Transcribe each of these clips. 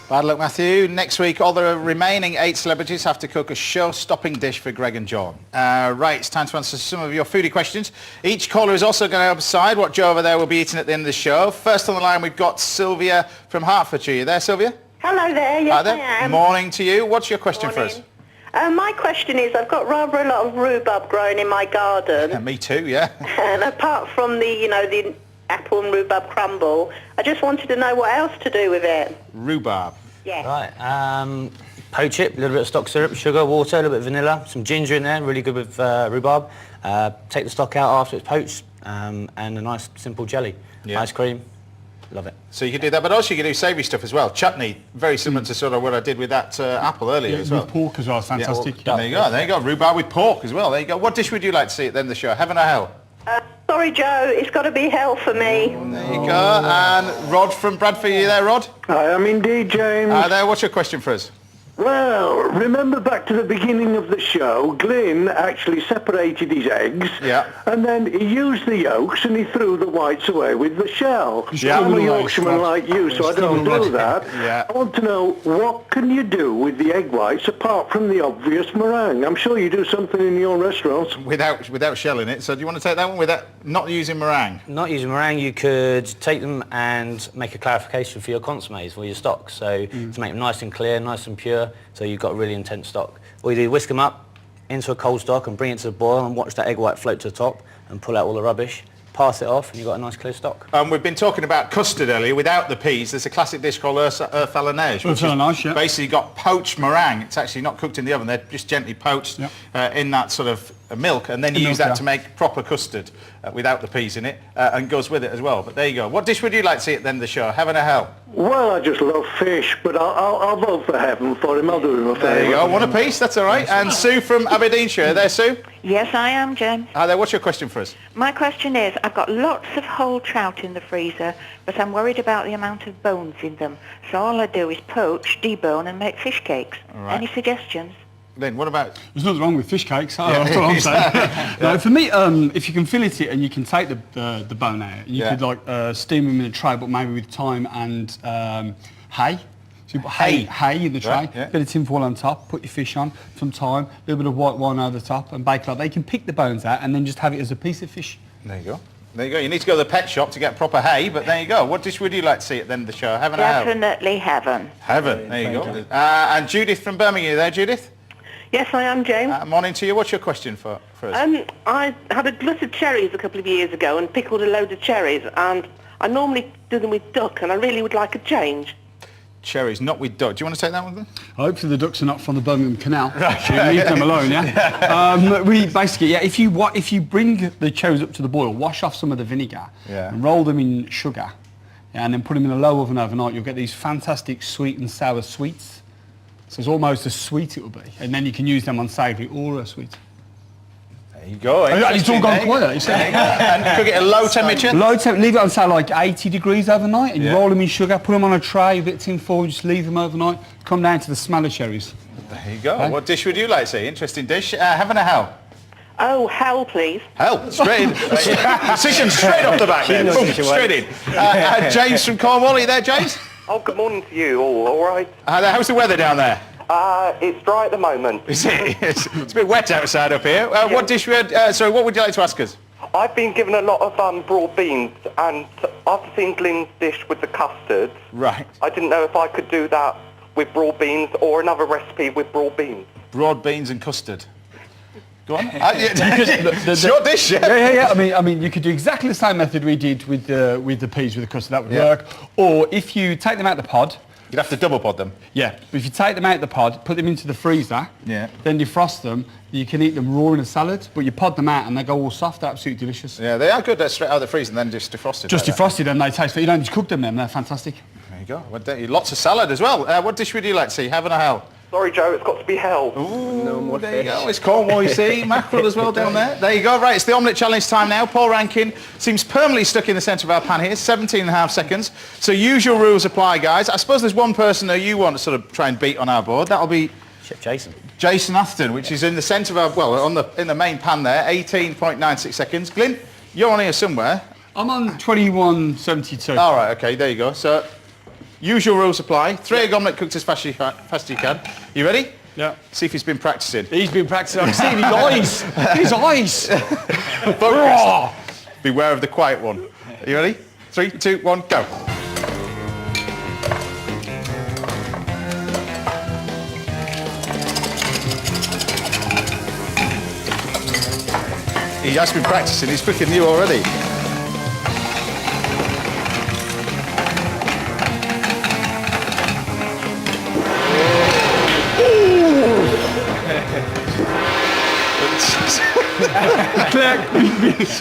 Bad luck, Matthew. Next week, all the remaining 8 celebrities have to cook a show-stopping dish for Greg and John. Right, it's time to answer some of your foodie questions. Each caller is also going to decide what Joe over there will be eating at the end of the show. First on the line, we've got Sylvia from Hertfordshire. You there, Sylvia? Hello there, yes I am. Morning to you. What's your question for us? My question is, I've got rather a lot of rhubarb growing in my garden. Me too, yeah. And apart from the, the apple and rhubarb crumble, I just wanted to know what else to do with it. Rhubarb. Yeah. Right, poach it, a little bit of stock syrup, sugar, water, a little bit of vanilla, some ginger in there, really good with rhubarb. Take the stock out after it's poached, and a nice simple jelly. Yeah. Ice cream, love it. So you can do that, but also you can do savoury stuff as well. Chutney, very similar to sort of what I did with that apple earlier as well. With pork as well, fantastic. Yeah. There you go, rhubarb with pork as well. There you go. What dish would you like to see at the end of the show? Heaven or hell? Sorry, Joe, it's got to be hell for me. There you go. And Rod from Bradford, you there, Rod? I am indeed, James. There, what's your question for us? Well, remember back to the beginning of the show, Glyn actually separated his eggs, and then he used the yolks and he threw the whites away with the shell. I'm a Yorkshireman like you, so I don't do that. I want to know, what can you do with the egg whites apart from the obvious meringue? I'm sure you do something in your restaurants. Without shelling it, so do you want to take that one without not using meringue? Not using meringue, you could take them and make a clarification for your consommes, for your stock. So to make them nice and clear, nice and pure, so you've got a really intense stock. All you do is whisk them up into a cold stock and bring it to the boil and watch that egg white float to the top and pull out all the rubbish, pass it off, and you've got a nice clear stock. We've been talking about custard earlier without the peas. There's a classic dish called œuf à la neige, which is basically got poached meringue. It's actually not cooked in the oven, they're just gently poached in that sort of milk, and then you use that to make proper custard without the peas in it, and goes with it as well. But there you go. What dish would you like to see at the end of the show? Heaven or hell? Well, I just love fish, but I'll vote for heaven for him. I'll do him a favour. There you go. One apiece, that's all right. And Sue from Aberdeenshire. There, Sue? Yes, I am, James. Hi there. What's your question for us? My question is, I've got lots of whole trout in the freezer, but I'm worried about the amount of bones in them. So all I do is poach, debone, and make fish cakes. Right. Any suggestions? Then what about... There's nothing wrong with fish cakes, that's what I'm saying. No, for me, if you can fillet it and you can take the bone out, you could like steam them in a tray, but maybe with thyme and hay. So you put hay in the tray, bit of tin foil on top, put your fish on, some thyme, a little bit of white wine over the top, and bake like that. You can pick the bones out and then just have it as a piece of fish. There you go. There you go. You need to go to the pet shop to get proper hay, but there you go. What dish would you like to see at the end of the show? Heaven or hell? Definitely heaven. Heaven. There you go. And Judith from Birmingham, you there, Judith? Yes, I am, James. Morning to you. What's your question for us? I had a glut of cherries a couple of years ago and pickled a load of cherries, and I normally do them with duck, and I really would like a change. Cherries, not with duck. Do you want to take that one then? Hopefully the ducks are not from the Birmingham Canal. Leave them alone, we basically, if you bring the cherries up to the boil, wash off some of the vinegar and roll them in sugar, and then put them in a low oven overnight. You'll get these fantastic sweet and sour sweets. So it's almost as sweet it will be, and then you can use them on savoury or a sweet. There you go. It's all gone quiet. And cook it at low temperature? Low temperature. Leave it on, say, like 80 degrees overnight, and you roll them in sugar, put them on a tray, a bit of tin foil, just leave them overnight. Come down to the smell of cherries. There you go. Okay. What dish would you like to see? Interesting dish. Heaven or hell? Oh, hell, please. Hell, straight in. Decision straight off the back there. Boom, straight in. James from Cornwall, are you there, James? Oh, good morning to you all right? How's the weather down there? It's dry at the moment. Is it? It's a bit wet outside up here. What dish what would you like to ask us? I've been given a lot of broad beans, and I've seen Glyn's dish with the custards. Right. I didn't know if I could do that with broad beans or another recipe with broad beans. Broad beans and custard. Go on. It's your dish, yeah. I mean, you could do exactly the same method we did with the peas with the custard. That would work. Or if you take them out the pod, you'd have to double pod them. Yeah. But if you take them out the pod, put them into the freezer, then defrost them. You can eat them raw in a salad, but you pod them out and they go all soft. They're absolutely delicious. Yeah, they are good. They're straight out of the freezer and then just defrosted. Just defrosted and they taste. You don't just cook them. They're fantastic. There you go. Well, lots of salad as well. What dish would you like to see? Heaven or hell? Sorry, Joe, it's got to be hell. Ooh, no more there fish. You go. It's Cornwall, you see. Mackerel as well down there. There you go. Right, it's the omelette challenge time now. Paul Rankin seems permanently stuck in the centre of our pan here. 17 and a half seconds. So usual rules apply, guys. I suppose there's one person who you want to sort of try and beat on our board. That'll be Chef Jason. Jason Atherton, which is in the centre of our, in the main pan there. 18.96 seconds. Glyn, you're on here somewhere. I'm on 21.72. All right, okay, there you go. So Usual rules apply. 3 egg omelette cooked as fast as you can. You ready? Yeah. See if he's been practicing. He's been practicing. I can see his eyes. His eyes. Focus. Beware of the quiet one. Are you ready? 3, 2, 1, go. He has been practicing. He's quicker than you already.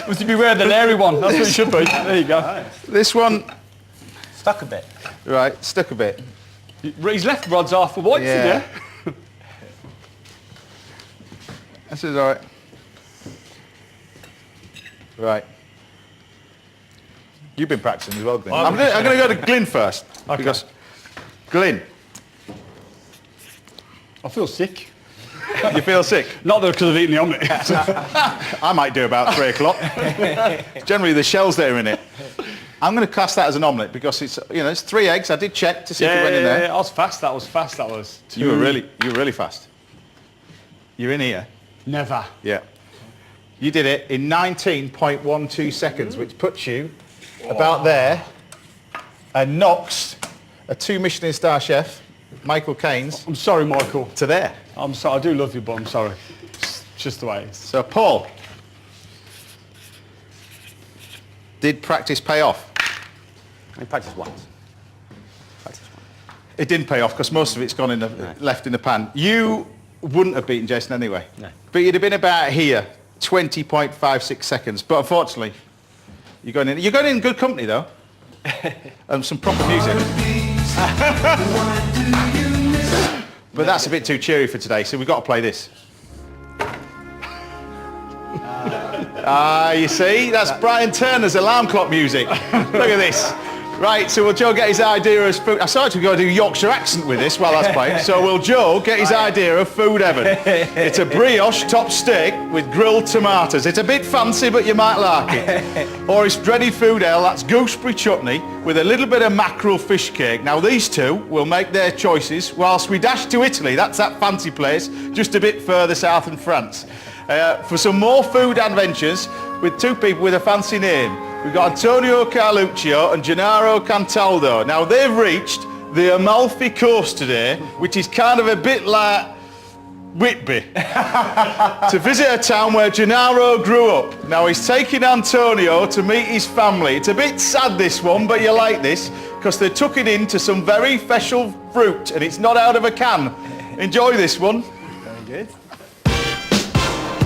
Must you beware the Larry one? That's what it should be. There you go. This one... Stuck a bit. Right, stuck a bit. His left rod's half for whites in there. This is all right. Right. You've been practicing as well, Glyn. I'm going to go to Glyn first. Okay. Because Glyn. I feel sick. You feel sick? Not because I've eaten the omelette. I might do about 3 o'clock. Generally, the shell's there in it. I'm going to class that as an omelette because it's, you know, it's 3 eggs. I did check to see if it went in there. Yeah, I was fast. That was fast. That was. You were really fast. You're in here. Never. Yeah. You did it in 19.12 seconds, which puts you about there and knocks a 2 Michelin star chef, Michael Keynes. I'm sorry, Michael. To there. I'm sorry. I do love you, but I'm sorry. It's just the way it is. So, Paul, did practice pay off? I practiced once. It didn't pay off because most of it's gone in the left in the pan. You wouldn't have beaten Jason anyway. No. But you'd have been about here, 20.56 seconds. But unfortunately, you're going in good company though. Some proper music. But that's a bit too cheery for today, so we've got to play this. You see? That's Brian Turner's alarm clock music. Look at this. Right, so will Joe get his idea of food? I started to go do Yorkshire accent with this while that's playing. So will Joe get his idea of food heaven? It's a brioche top steak with grilled tomatoes. It's a bit fancy, but you might like it. Or it's dreaded food ale, that's gooseberry chutney with a little bit of mackerel fish cake. Now these two will make their choices whilst we dash to Italy. That's that fancy place, just a bit further south in France. For some more food adventures with 2 people with a fancy name. We've got Antonio Carluccio and Gennaro Cantaldo. Now they've reached the Amalfi Coast today, which is kind of a bit like Whitby, to visit a town where Gennaro grew up. Now he's taking Antonio to meet his family. It's a bit sad this one, but you like this, because they took it into some very special fruit and it's not out of a can. Enjoy this one. Very good.